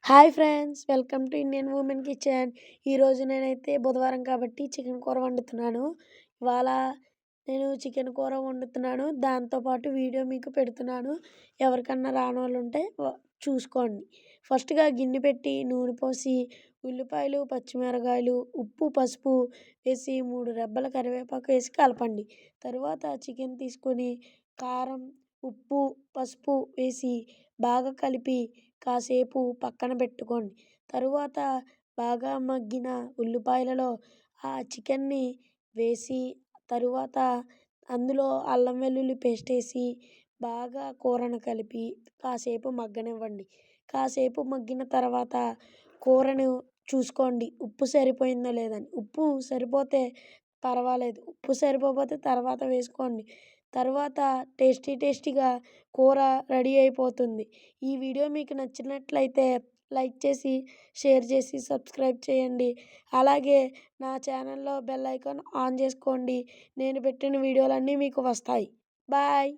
Hi friends! Welcome to Indian women kitchen. ఈరోజు నేనైతే బుధవారం కాబట్టి చికెన్ కూర వండుతున్నాను. ఇవాళ నేను చికెన్ కూర వండుతున్నాను. దాంతో పాటు వీడియో మీకు పెడుతున్నాను. ఎవరికన్నా రానోళ్ళు ఉంటే చూసుకోండి. ఫస్ట్‌గా గిన్నె పెట్టి నూనె పోసి ఉల్లిపాయలు, పచ్చిమిరపకాయలు, ఉప్పు, పసుపు వేసి 3 రెబ్బల కరివేపాకు వేసి కలపండి. తరువాత చికెన్ తీసుకొని కారం, ఉప్పు, పసుపు వేసి బాగా కలిపి కాసేపు పక్కన పెట్టుకోండి. తరువాత బాగా మగ్గిన ఉల్లిపాయలలో ఆ చికెన్ని వేసి తరువాత అందులో అల్లం వెల్లుల్లి పేస్ట్ వేసి బాగా కూరను కలిపి కాసేపు మగ్గనివ్వండి. కాసేపు మగ్గిన తర్వాత కూరను చూసుకోండి ఉప్పు సరిపోయిందో లేదని. ఉప్పు సరిపోతే పర్వాలేదు. ఉప్పు సరిపోకపోతే తర్వాత వేసుకోండి. తర్వాత టేస్టీగా కూర రెడీ అయిపోతుంది. ఈ వీడియో మీకు నచ్చినట్లయితే లైక్ చేసి, షేర్ చేసి, సబ్స్క్రైబ్ చేయండి. అలాగే నా ఛానల్‌లో బెల్ ఐకాన్ ఆన్ చేసుకోండి. నేను పెట్టిన వీడియోలన్నీ మీకు వస్తాయి. బాయ్.